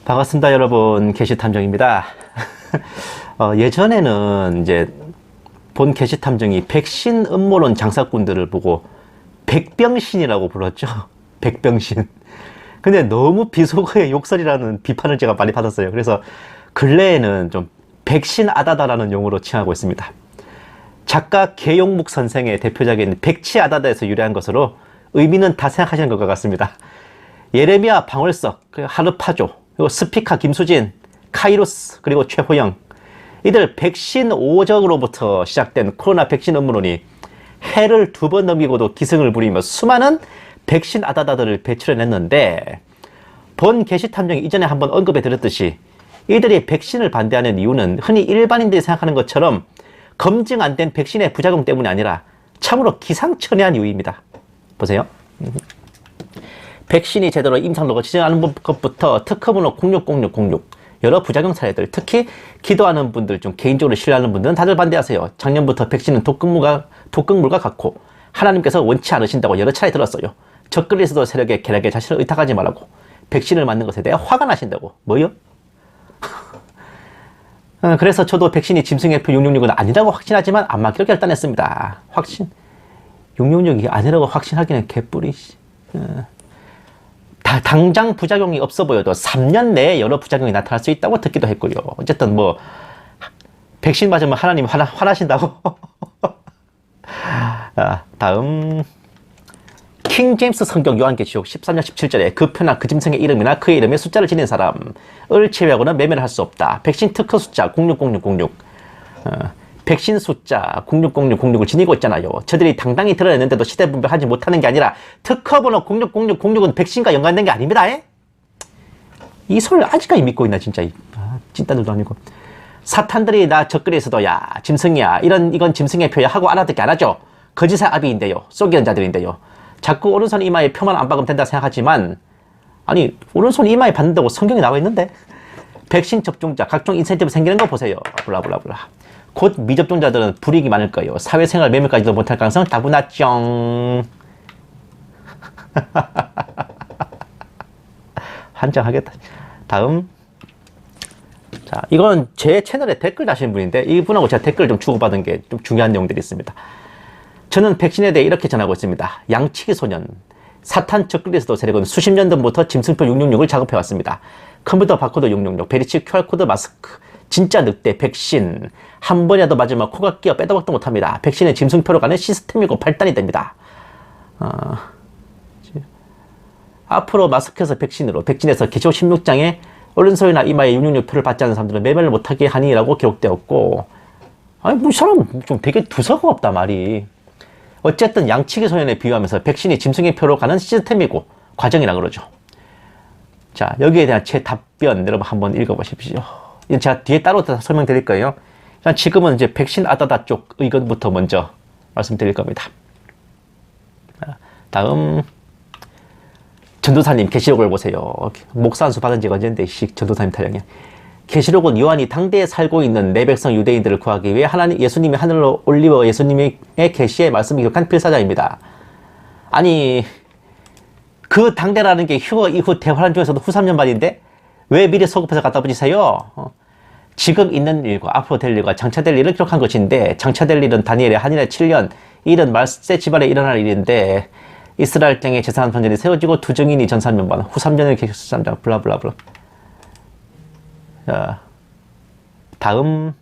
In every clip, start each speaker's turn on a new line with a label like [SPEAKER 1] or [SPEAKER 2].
[SPEAKER 1] 반갑습니다, 여러분. 게시탐정입니다. 예전에는 이제 본 게시탐정이 백신 음모론 장사꾼들을 보고 백병신이라고 불렀죠. 백병신. 근데 너무 비속어의 욕설이라는 비판을 제가 많이 받았어요. 그래서 근래에는 좀 백신 아다다라는 용어로 칭하고 있습니다. 작가 계용묵 선생의 대표작인 백치아다다에서 유래한 것으로 의미는 다 생각하시는 것과 같습니다. 예레미야 방울석, 하르파조, 그리고 스피카 김수진, 카이로스, 그리고 최호영, 이들 백신 오적으로부터 시작된 코로나 백신 음모론이 해를 2번 넘기고도 기승을 부리며 수많은 백신 아다다들을 배출해냈는데, 본 게시탐정이 이전에 한번 언급해 드렸듯이 이들이 백신을 반대하는 이유는 흔히 일반인들이 생각하는 것처럼 검증 안 된 백신의 부작용 때문이 아니라 참으로 기상천외한 이유입니다. 보세요. 백신이 제대로 임상로가 지정하는 것부터 특허번호 060606, 여러 부작용 사례들, 특히 기도하는 분들 중 개인적으로 신뢰하는 분들은 다들 반대하세요. 작년부터 백신은 독극물과 같고 하나님께서 원치 않으신다고 여러 차례 들었어요. 적그리스도 세력의 계략에 자신을 의탁하지 말라고, 백신을 맞는 것에 대해 화가 나신다고. 뭐요? 그래서 저도 백신이 짐승의표 666은 아니라고 확신하지만 안 맞기로 결단했습니다. 666이 아니라고 확신하기는 개뿔이. 당장 부작용이 없어 보여도 3년 내에 여러 부작용이 나타날 수 있다고 듣기도 했고요. 어쨌든 뭐 백신 맞으면 하나님 화나신다고. 다음, 킹 제임스 성경 요한계시록 13장 17절에 그 표나 그 짐승의 이름이나 그의 이름의 숫자를 지닌 사람을 제외하고는 매매를 할 수 없다. 백신 특허 숫자 060606, 백신 숫자 060606을 지니고 있잖아요. 저들이 당당히 드러냈는데도 시대 분별하지 못하는 게 아니라 특허번호 060606은 백신과 연관된 게 아닙니다. 이 소리를 아직까지 믿고 있나 진짜. 찐따들도 아니고. 사탄들이 나 적그리스도 야 짐승이야 이건 짐승의 표야 하고 알아듣게 안 하죠. 거짓의 아비인데요, 속이는 자들인데요. 자꾸 오른손 이마에 표만 안 박으면 된다 생각하지만, 아니 오른손 이마에 받는다고 성경에 나와 있는데. 백신 접종자 각종 인센티브 생기는 거 보세요. 블라블라블라. 곧 미접종자들은 불이익이 많을 거예요. 사회생활 매매까지도 못할 가능성 다분하죠. 환장하겠다. 다음, 자, 이건 제 채널에 댓글 다신 분인데 이분하고 제가 댓글 좀 주고받은 게 좀 중요한 내용들이 있습니다. 저는 백신에 대해 이렇게 전하고 있습니다. 양치기 소년, 사탄 적그리스도 세력은 수십 년 전부터 짐승표 666을 작업해왔습니다. 컴퓨터 바코드 666, 베리치 QR코드 마스크, 진짜 늑대, 백신, 한 번이라도 맞으면 코가 끼어 빼도 박도 못합니다. 백신은 짐승표로 가는 시스템이고 발단이 됩니다. 앞으로 마스크에서 백신으로, 백신에서 계시록 16장에 오른손이나 이마에 666표를 받지 않는 사람들은 매매를 못하게 하니라고 기록되었고, 아니 뭐 이 사람 좀 되게 두서가 없다 말이. 어쨌든 양치기 소년에 비유하면서 백신이 짐승의 표로 가는 시스템이고 과정이라 그러죠. 자, 여기에 대한 제 답변 여러분 한번 읽어보십시오. 이건 제가 뒤에 따로 설명드릴 거예요. 일단 지금은 이제 백신 아다다 쪽 의견부터 먼저 말씀드릴 겁니다. 다음, 전도사님 계시록을 보세요. 목사 한수 받은 지가 언젠데 전도사님 타령이야. 계시록은 요한이 당대에 살고 있는 내 백성 유대인들을 구하기 위해 예수님이 하늘로 올리워 예수님의 계시의 말씀을 기록한 필사자입니다. 아니 그 당대라는 게 휴거 이후 대환란 중에서도 후 3년 만인데 왜 미리 소급해서 갖다 붙이세요? 지금 있는 일과 앞으로 될 일과 장차될 일을 기록한 것인데, 장차될 일은 다니엘의 한일의 7년, 이 일은 말세 집안에 일어날 일인데, 이스라엘 땅에 제사한 선전이 세워지고 두 증인이 전산면반 후 3년을 계셨습니다. 블라블라블라. 자, 다음,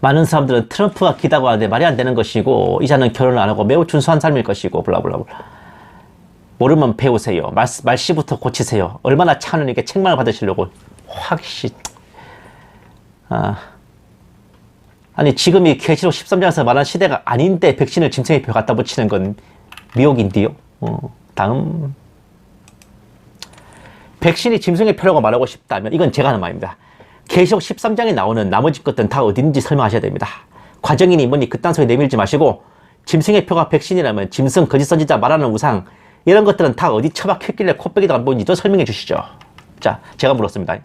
[SPEAKER 1] 많은 사람들은 트럼프가 기다고 하는데 말이 안 되는 것이고, 이자는 결혼을 안 하고 매우 준수한 삶일 것이고, 블라블라블라. 모르면 배우세요. 말씨부터 고치세요. 얼마나 차은우에게 책망을 받으시려고. 확시. 아니 지금이 계시록 13장에서 말한 시대가 아닌데 백신을 짐승의 표 갖다 붙이는 건 미혹인데요. 다음, 백신이 짐승의 표라고 말하고 싶다면 이건 제가 하는 말입니다. 계시록 13장에 나오는 나머지 것들은 다 어디인지 설명하셔야 됩니다. 과정이니 뭐니 그딴 소리 내밀지 마시고, 짐승의 표가 백신이라면 짐승, 거짓 선지자, 말하는 우상, 이런 것들은 다 어디 처박혔길래 코빼기도 안 보이는지 좀 설명해 주시죠. 자, 제가 물었습니다.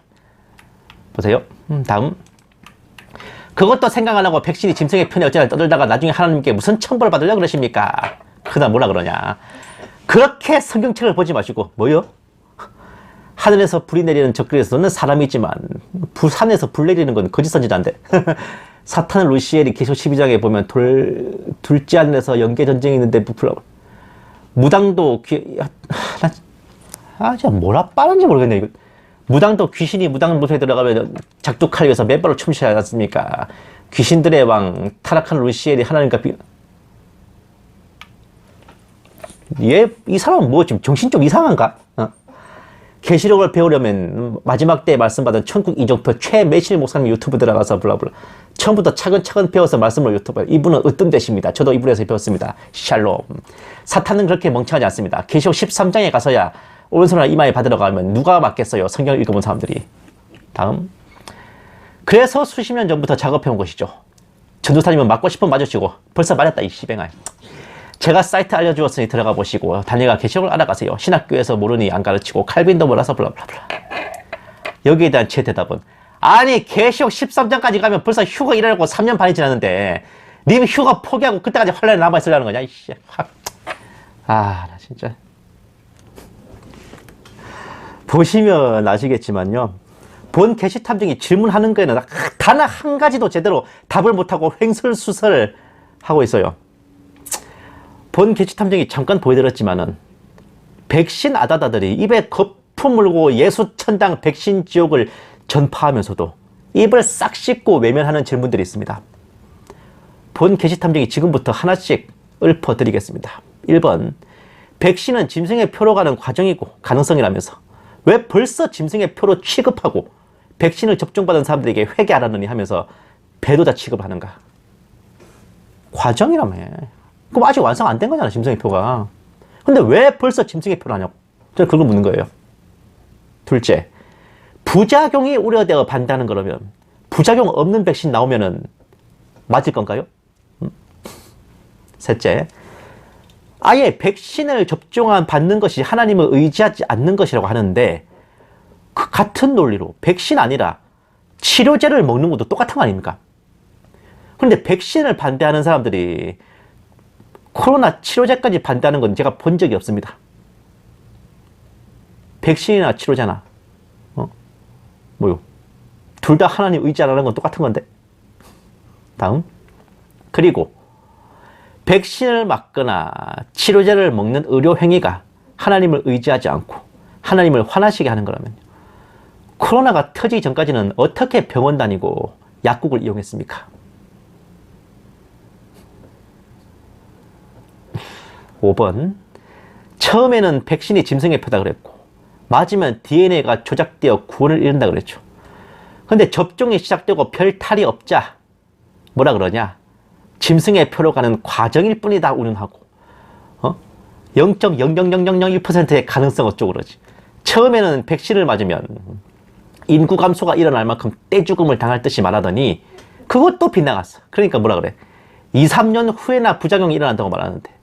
[SPEAKER 1] 보세요. 다음, 그것도 생각 안 하고 백신이 짐승의 편에 어쩌나 떠들다가 나중에 하나님께 무슨 천벌을 받으려고 그러십니까? 그다 뭐라 그러냐. 그렇게 성경책을 보지 마시고 뭐요? 하늘에서 불이 내리는 적그리스도는 사람이지만 산에서 불 내리는 건 거짓 선지자인데 사탄 루시엘이 계시록 12장에 보면 둘째 하늘에서 영계 전쟁이 있는데 무당도 진짜 뭐라 빠른지 모르겠네. 이거. 무당도 귀신이 무당 무소에 들어가면 작두칼 위해서 맨발로 춤추지 않았습니까? 귀신들의 왕 타락한 루시엘이 하나님과 이 사람은 뭐 지금 정신 좀 이상한가? 계시록을 배우려면 마지막 때에 말씀받은 천국 이종표 최매실 목사님 유튜브 들어가서 블라블라 처음부터 차근차근 배워서 말씀을 유튜브. 이분은 으뜸되십니다. 저도 이분에서 배웠습니다. 샬롬. 사탄은 그렇게 멍청하지 않습니다. 계시록 13장에 가서야 오른손을 이마에 받으러 가면 누가 맞겠어요? 성경을 읽어본 사람들이. 다음. 그래서 수십 년 전부터 작업해온 것이죠. 전도사님은 맞고 싶으면 맞으시고 벌써 맞았다 이 시뱅아. 제가 사이트 알려주었으니 들어가 보시고 다니엘과 계시록을 알아가세요. 신학교에서 모르니 안 가르치고 칼빈도 몰라서 블라블라블라. 여기에 대한 제 대답은 아니 계시록 13장까지 가면 벌써 휴가 일하려고 3년 반이 지났는데 님 휴가 포기하고 그때까지 환란에 남아있으려는 거냐 이씨. 나 진짜 보시면 아시겠지만요. 본 계시 탐정이 질문하는 거에는 단 한 가지도 제대로 답을 못하고 횡설수설 하고 있어요. 본 계시 탐정이 잠깐 보여드렸지만은 백신 아다다들이 입에 거품 물고 예수 천당 백신 지옥을 전파하면서도 입을 싹 씻고 외면하는 질문들이 있습니다. 본 계시 탐정이 지금부터 하나씩 읊어드리겠습니다. 1번, 백신은 짐승의 표로 가는 과정이고 가능성이라면서 왜 벌써 짐승의 표로 취급하고 백신을 접종받은 사람들에게 회개하라느니 하면서 배도자 취급을 하는가? 과정이라며. 그럼 아직 완성 안 된 거잖아, 짐승의 표가. 근데 왜 벌써 짐승의 표를 하냐고. 저는 그걸 묻는 거예요. 둘째, 부작용이 우려되어 반대하는 거라면 부작용 없는 백신 나오면은 맞을 건가요? 셋째, 아예 백신을 받는 것이 하나님을 의지하지 않는 것이라고 하는데 그 같은 논리로 백신 아니라 치료제를 먹는 것도 똑같은 거 아닙니까? 그런데 백신을 반대하는 사람들이 코로나 치료제까지 반대하는 건 제가 본 적이 없습니다. 백신이나 치료제나 뭐요? 둘 다 하나님 의지 안 하는 건 똑같은 건데. 다음. 그리고 백신을 맞거나 치료제를 먹는 의료 행위가 하나님을 의지하지 않고 하나님을 화나시게 하는 거라면 코로나가 터지기 전까지는 어떻게 병원 다니고 약국을 이용했습니까? 5번. 처음에는 백신이 짐승의 표다 그랬고 맞으면 DNA가 조작되어 구원을 이룬다 그랬죠. 근데 접종이 시작되고 별 탈이 없자 뭐라 그러냐? 짐승의 표로 가는 과정일 뿐이다 운운하고 0.00001%의 가능성 어쩌고 그러지. 처음에는 백신을 맞으면 인구 감소가 일어날 만큼 떼죽음을 당할 듯이 말하더니 그것도 빗나갔어. 그러니까 뭐라 그래? 2, 3년 후에나 부작용이 일어난다고 말하는데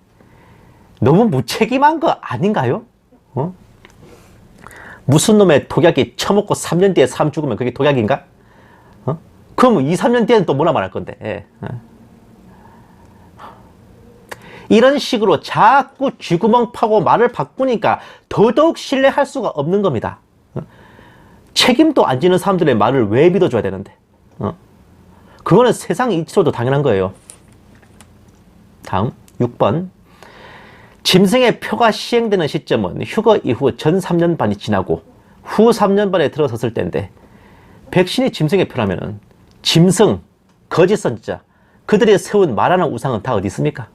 [SPEAKER 1] 너무 무책임한 거 아닌가요? 무슨 놈의 독약이 처먹고 3년 뒤에 사람 죽으면 그게 독약인가? 그럼 2, 3년 뒤에는 또 뭐라 말할 건데. 예. 이런 식으로 자꾸 쥐구멍 파고 말을 바꾸니까 더더욱 신뢰할 수가 없는 겁니다. 책임도 안 지는 사람들의 말을 왜 믿어줘야 되는데. 그거는 세상 이치로도 당연한 거예요. 다음 6번. 짐승의 표가 시행되는 시점은 휴거 이후 전 3년 반이 지나고 후 3년 반에 들어섰을 때인데 백신이 짐승의 표라면은 짐승, 거짓 선지자, 그들이 세운 말하는 우상은 다 어디 있습니까?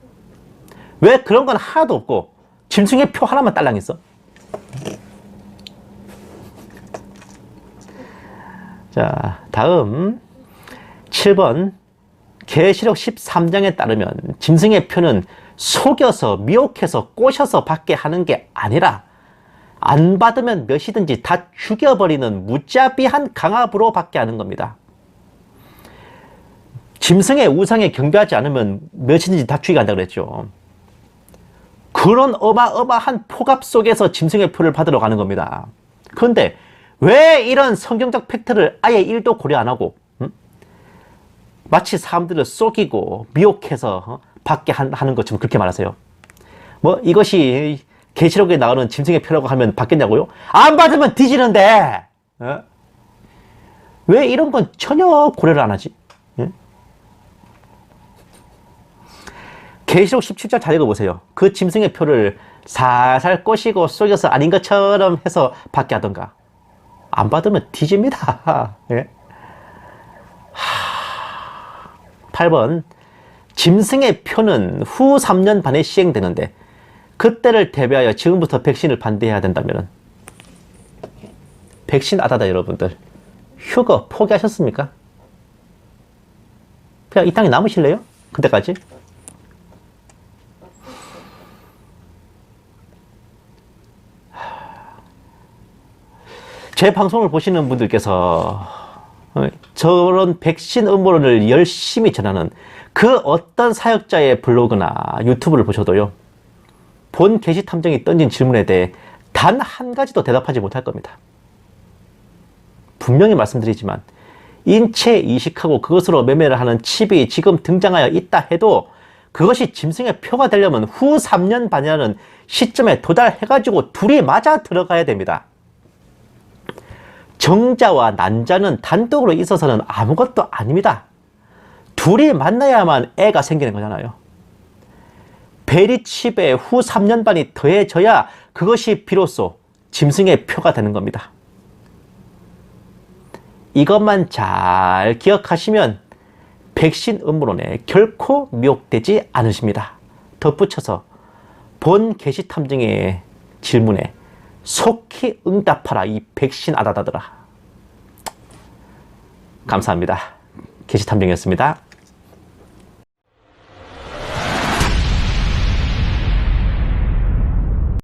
[SPEAKER 1] 왜 그런 건 하나도 없고 짐승의 표 하나만 딸랑 있어? 자, 다음 7번. 계시록 13장에 따르면 짐승의 표는 속여서 미혹해서 꼬셔서 받게 하는 게 아니라 안 받으면 몇이든지 다 죽여버리는 무자비한 강압으로 받게 하는 겁니다. 짐승의 우상에 경배하지 않으면 몇이든지 다 죽이게 한다고 그랬죠. 그런 어마어마한 폭압 속에서 짐승의 표를 받으러 가는 겁니다. 그런데 왜 이런 성경적 팩트를 아예 1도 고려 안 하고 마치 사람들을 속이고 미혹해서 받게 하는 것처럼 그렇게 말하세요. 뭐 이것이 게시록에 나오는 짐승의 표라고 하면 받겠냐고요? 안 받으면 뒤지는데 어? 왜 이런 건 전혀 고려를 안 하지? 예? 계시록 17장 잘 읽어보세요. 그 짐승의 표를 살살 꼬시고 속여서 아닌 것처럼 해서 받게 하던가. 안 받으면 뒤집니다. 예? 8번 짐승의 표는 후 3년 반에 시행되는데 그때를 대비하여 지금부터 백신을 반대해야 된다면 백신 아다다 여러분들 휴거 포기하셨습니까? 그냥 이 땅에 남으실래요? 그때까지? 제 방송을 보시는 분들께서 저런 백신 음모론을 열심히 전하는 그 어떤 사역자의 블로그나 유튜브를 보셔도요, 본 게시 탐정이 던진 질문에 대해 단 한 가지도 대답하지 못할 겁니다. 분명히 말씀드리지만 인체 이식하고 그것으로 매매를 하는 칩이 지금 등장하여 있다 해도 그것이 짐승의 표가 되려면 후 3년 반이라는 시점에 도달해가지고 둘이 맞아 들어가야 됩니다. 정자와 난자는 단독으로 있어서는 아무것도 아닙니다. 둘이 만나야만 애가 생기는 거잖아요. 베리칩에 후 3년 반이 더해져야 그것이 비로소 짐승의 표가 되는 겁니다. 이것만 잘 기억하시면 백신 음모론에 결코 미혹되지 않으십니다. 덧붙여서 본 게시 탐정의 질문에 속히 응답하라 이 백신 아다다들아. 감사합니다. 게시 탐정이었습니다.